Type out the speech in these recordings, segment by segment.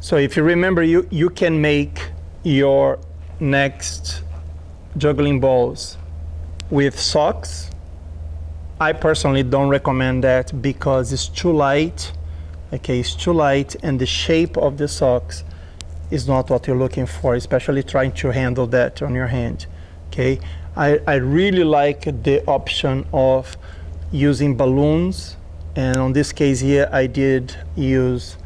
So if you remember, you can make your next juggling balls with socks. I personally don't recommend that because it's too light. Okay, it's too light, and the shape of the socks is not what you're looking for, especially trying to handle that on your hand. Okay, I really like the option of using balloons, and on this case here I did use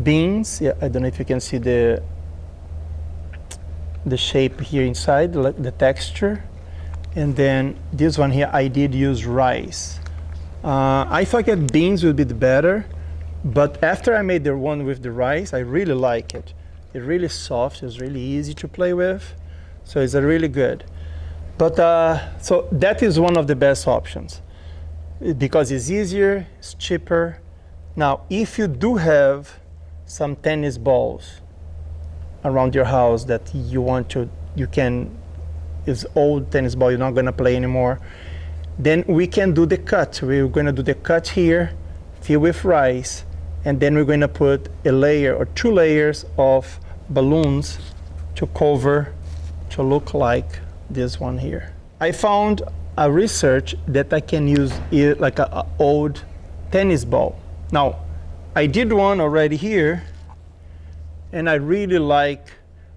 beans. Yeah, I don't know if you can see the shape here inside, the texture. And then this one here I did use rice. I thought that beans would be the better, but after I made the one with the rice, I really like it. It's really soft, it's really easy to play with, so it's really good. But so that is one of the best options because it's easier, it's cheaper. Now, if you do have some tennis balls around your house that you can, is old tennis ball you're not gonna play anymore, then we can do the cut. We're gonna do the cut here, fill with rice, and then we're gonna put a layer or 2 layers of balloons to cover, to look like this one here. I found a research that I can use like an old tennis ball. Now, I did one already here, and I really like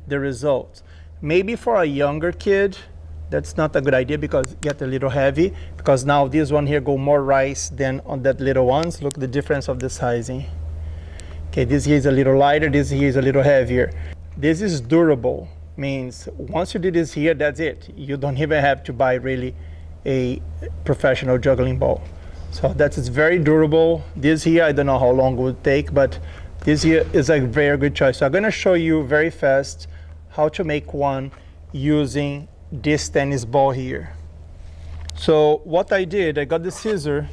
the results. Maybe for a younger kid, that's not a good idea because it gets a little heavy, because now this one here go more rice than on that little ones. Look the difference of the sizing. Okay, this here is a little lighter, this here is a little heavier. This is durable, means once you do this here, that's it. You don't even have to buy really a professional juggling ball. So that is very durable. This here, I don't know how long it would take, but this here is a very good choice. So I'm gonna show you very fast how to make one using this tennis ball here. So what I did, I got the scissor,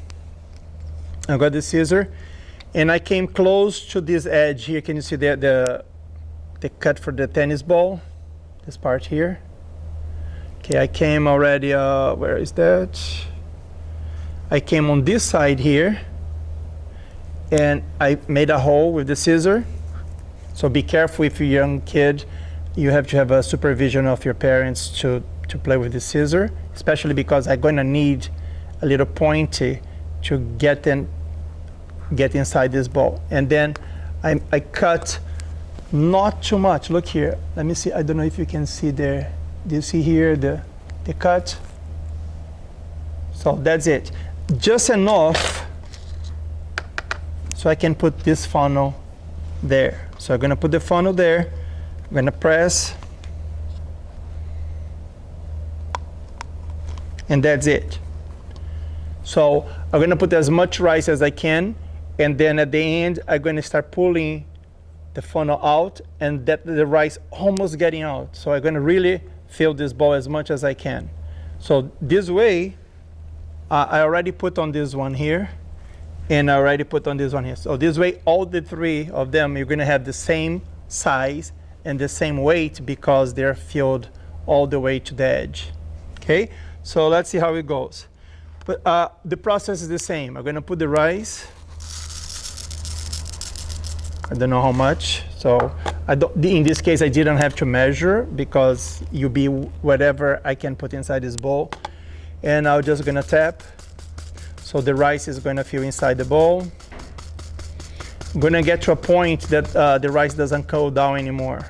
and I came close to this edge here. Can you see the cut for the tennis ball? This part here. Okay, I came already, where is that? I came on this side here, and I made a hole with the scissor. So be careful if you're a young kid. You have to have a supervision of your parents to play with the scissor, especially because I'm gonna need a little pointy to get inside this ball. And then I cut not too much. Look here, let me see, I don't know if you can see there. Do you see here the cut? So that's it. Just enough so I can put this funnel there. So I'm gonna put the funnel there. I'm gonna press, and that's it. So I'm gonna put as much rice as I can, and then at the end I'm gonna start pulling the funnel out, and that the rice almost getting out. So I'm gonna really fill this ball as much as I can. So this way, I already put on this one here, and I already put on this one here. So this way, all the 3 of them, you're gonna have the same size and the same weight because they're filled all the way to the edge. Okay, so let's see how it goes. But the process is the same. I'm gonna put the rice. I don't know how much, so in this case I didn't have to measure because you be whatever I can put inside this bowl. And I'm just gonna tap. So the rice is gonna fill inside the bowl. I'm gonna get to a point that the rice doesn't cool down anymore.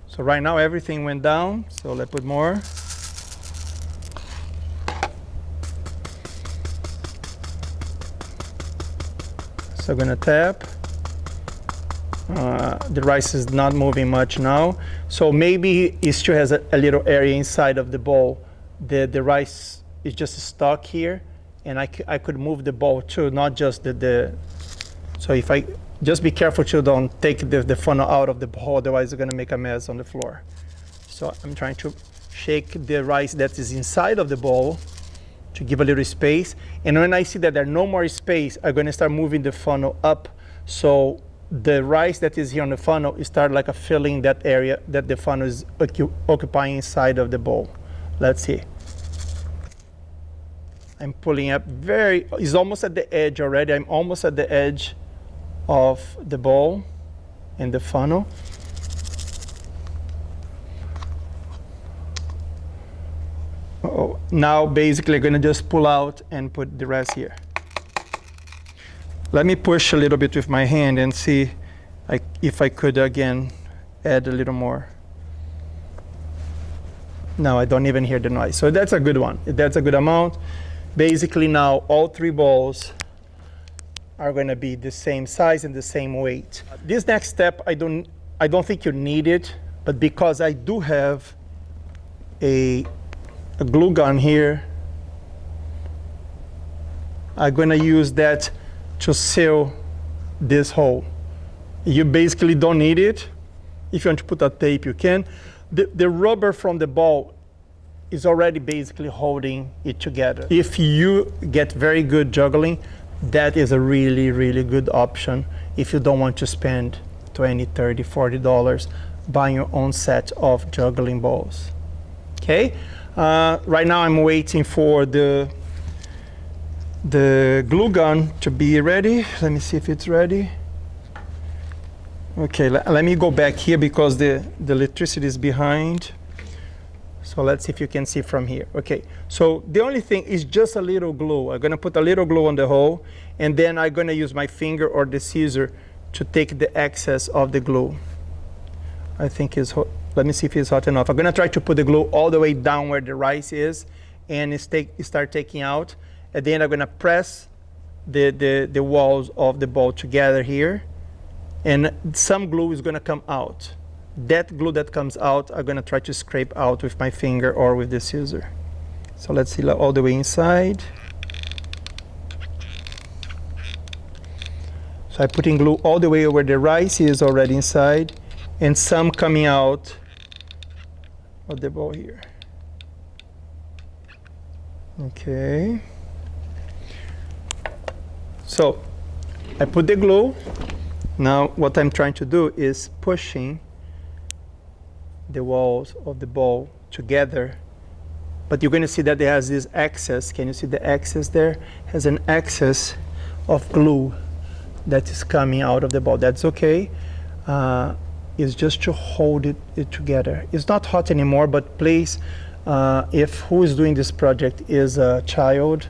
So right now everything went down, so let's put more. So I'm gonna tap. The rice is not moving much now. So maybe it still has a little area inside of the bowl. The rice is just stuck here, and I could move the bowl too, not just so if I, just be careful too, don't take the funnel out of the bowl, otherwise you're gonna make a mess on the floor. So I'm trying to shake the rice that is inside of the bowl to give a little space. And when I see that there's no more space, I'm gonna start moving the funnel up, so the rice that is here on the funnel is start like a filling that area that the funnel is occupying inside of the bowl. Let's see. I'm pulling up it's almost at the edge already. I'm almost at the edge of the bowl. in the funnel. Oh, now basically I'm gonna just pull out and put the rest here. Let me push a little bit with my hand and see if I could again add a little more. No, I don't even hear the noise. So that's a good one. That's a good amount. Basically now all 3 balls are going to be the same size and the same weight. This next step, I don't think you need it, but because I do have a glue gun here, I'm going to use that to seal this hole. You basically don't need it. If you want to put a tape, you can. The rubber from the ball is already basically holding it together. If you get very good juggling, that is a really, really good option if you don't want to spend $20, $30, $40 buying your own set of juggling balls. Okay? Right now I'm waiting for the glue gun to be ready. Let me see if it's ready. Okay, let me go back here because the electricity is behind. So let's see if you can see from here. Okay, so the only thing is just a little glue. I'm gonna put a little glue on the hole, and then I'm gonna use my finger or the scissor to take the excess of the glue. I think it's hot. Let me see if it's hot enough. I'm gonna try to put the glue all the way down where the rice is and start taking out. And then I'm gonna press the walls of the ball together here, and some glue is gonna come out. That glue that comes out, I'm gonna try to scrape out with my finger or with the scissor. So let's see all the way inside. So I'm putting glue all the way where the rice is already inside, and some coming out of the ball here. Okay. So I put the glue. Now what I'm trying to do is pushing the walls of the ball together, but you're going to see that it has this excess. Can you see the excess there? Has an excess of glue that is coming out of the ball. That's okay. It's just to hold it together. It's not hot anymore, but please, if who is doing this project is a child,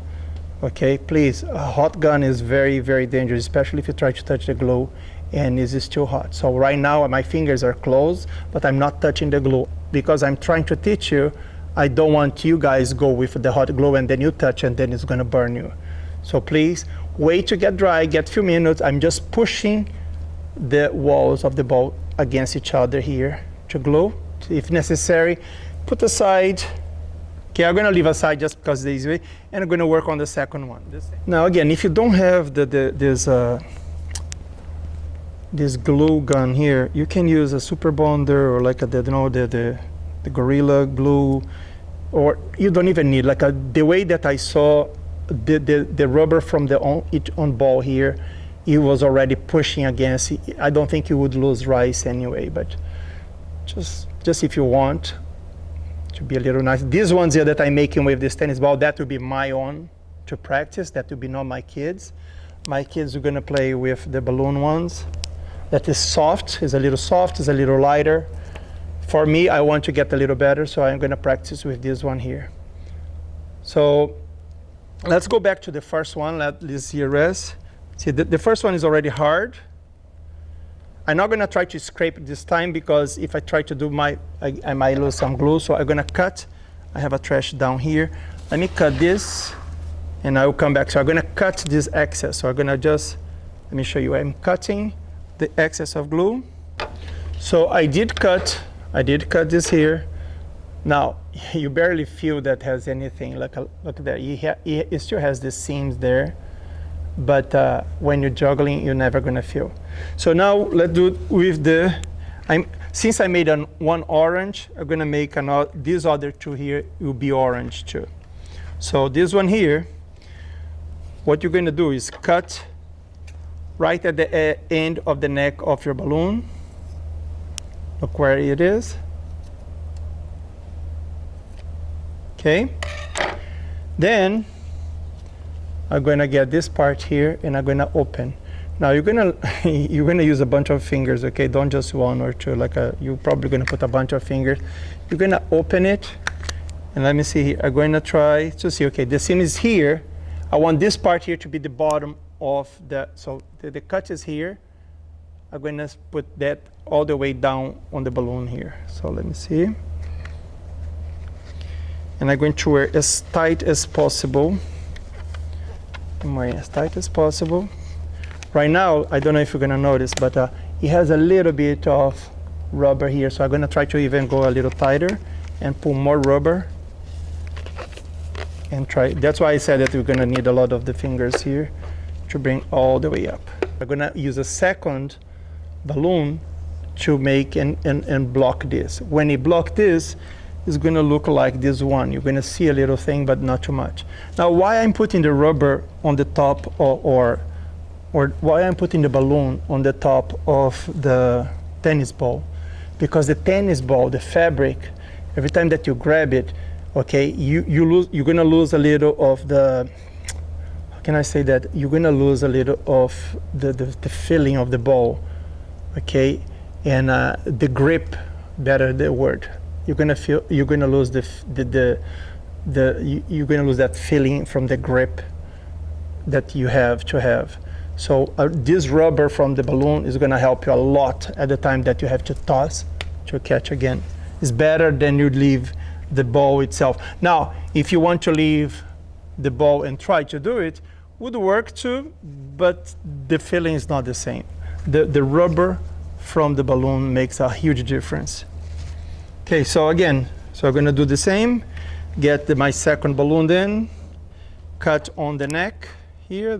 okay, please, a hot gun is very, very dangerous, especially if you try to touch the glue and it's still hot. So right now my fingers are closed, but I'm not touching the glue because I'm trying to teach you. I don't want you guys go with the hot glue and then you touch and then it's gonna burn you. So please wait to get dry, get a few minutes. I'm just pushing the walls of the ball against each other here to glue. If necessary, put aside. Okay, I'm gonna leave aside just because it's easy, and I'm gonna work on the second one. Now again, if you don't have this glue gun here, you can use a super bonder or like the Gorilla Glue, or you don't even need the way that I saw the rubber from each on ball here, it was already pushing against. I don't think you would lose rice anyway, but just if you want to be a little nice. These ones here that I'm making with this tennis ball, that will be my own to practice. That will be not my kids. My kids are gonna play with the balloon ones. That is soft, is a little lighter. For me, I want to get a little better, so I'm gonna practice with this one here. So let's go back to the first one. Let this here rest. See, the first one is already hard. I'm not gonna try to scrape it this time because if I try to do I might lose some glue, so I'm gonna cut. I have a trash down here. Let me cut this and I will come back. So I'm gonna cut this excess. So I'm gonna let me show you, I'm cutting the excess of glue. So I did cut this here. Now, you barely feel that has anything, look at that. It still has the seams there, but when you're juggling, you're never gonna feel. So now let's do it with since I made one orange, I'm gonna make these other two here will be orange too. So this one here, what you're gonna do is cut right at the end of the neck of your balloon. Look where it is. Okay. Then I'm going to get this part here and I'm going to open. Now you're gonna you're gonna use a bunch of fingers, okay? Don't just one or two. You're probably gonna put a bunch of fingers. You're gonna open it, and let me see here. I'm going to try to see. Okay, the seam is here. I want this part here to be the bottom of the. So the cut is here. I'm going to put that all the way down on the balloon here. So let me see. And I'm going to wear as tight as possible. I'm wearing as tight as possible. Right now, I don't know if you're gonna notice, but it has a little bit of rubber here. So I'm gonna try to even go a little tighter and pull more rubber. And try, that's why I said that we're gonna need a lot of the fingers here to bring all the way up. I'm gonna use a second balloon to make and block this. When you block this, it's gonna look like this one. You're gonna see a little thing, but not too much. Now, why I'm putting the rubber on the top or why I'm putting the balloon on the top of the tennis ball? Because the tennis ball, the fabric, every time that you grab it, okay, you're gonna lose a little of the, how can I say that? You're gonna lose a little of the feeling of the ball, okay? And the grip, better the word. You're gonna lose you're gonna lose that feeling from the grip that you have to have. So this rubber from the balloon is gonna help you a lot at the time that you have to toss to catch again. It's better than you leave the ball itself. Now, if you want to leave the ball and try to do it, would work too, but the feeling is not the same. The rubber from the balloon makes a huge difference. Okay, so again, I'm gonna do the same. Get my second balloon in, cut on the neck here,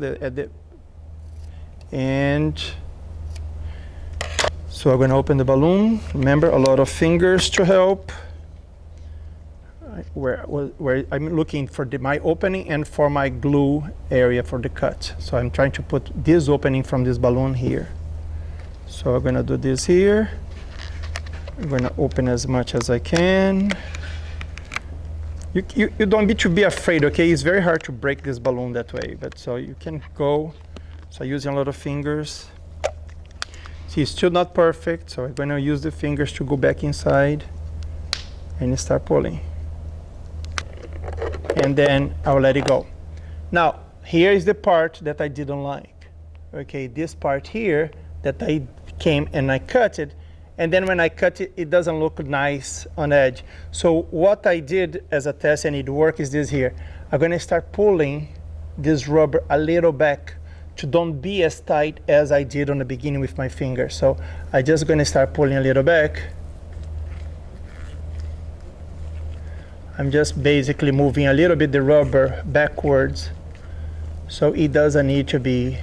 and so I'm gonna open the balloon. Remember, a lot of fingers to help. Where I'm looking for my opening and for my glue area for the cut. So I'm trying to put this opening from this balloon here. So I'm gonna do this here. I'm gonna open as much as I can. You don't need to be afraid, okay? It's very hard to break this balloon that way, but so you can go. So using a lot of fingers. See, it's still not perfect, so I'm gonna use the fingers to go back inside and start pulling. And then I'll let it go. Now, here is the part that I didn't like. Okay, this part here that I came and I cut it, and then when I cut it, it doesn't look nice on edge. So what I did as a test, and it worked, is this here. I'm gonna start pulling this rubber a little back to don't be as tight as I did on the beginning with my finger. So I'm just gonna start pulling a little back. I'm just basically moving a little bit the rubber backwards, so it doesn't need to be.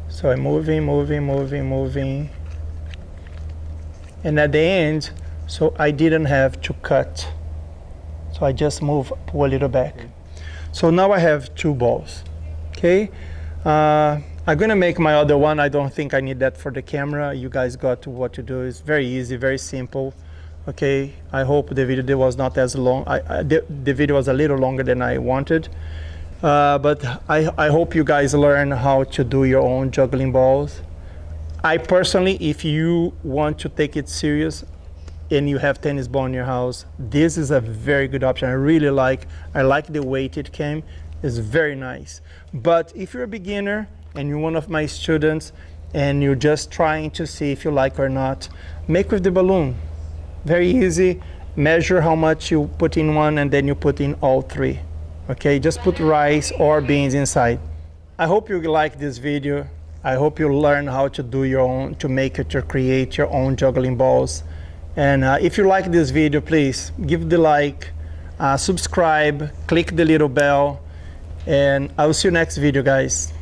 So I'm moving. And at the end, so I didn't have to cut. So I just pull a little back. Okay. So now I have two balls, okay? I'm gonna make my other one. I don't think I need that for the camera. You guys got what to do. It's very easy, very simple. Okay, I hope the video was not as long. The video was a little longer than I wanted. But I hope you guys learn how to do your own juggling balls. I personally, if you want to take it serious and you have tennis ball in your house, this is a very good option. I like the weight it came. It's very nice. But if you're a beginner and you're one of my students and you're just trying to see if you like or not, make with the balloon. Very easy. Measure how much you put in one and then you put in all three. Okay, just put rice or beans inside. I hope you like this video. I hope you learn how to do your own, to make it, to create your own juggling balls. And if you like this video, please give the like, subscribe, click the little bell, and I will see you next video, guys.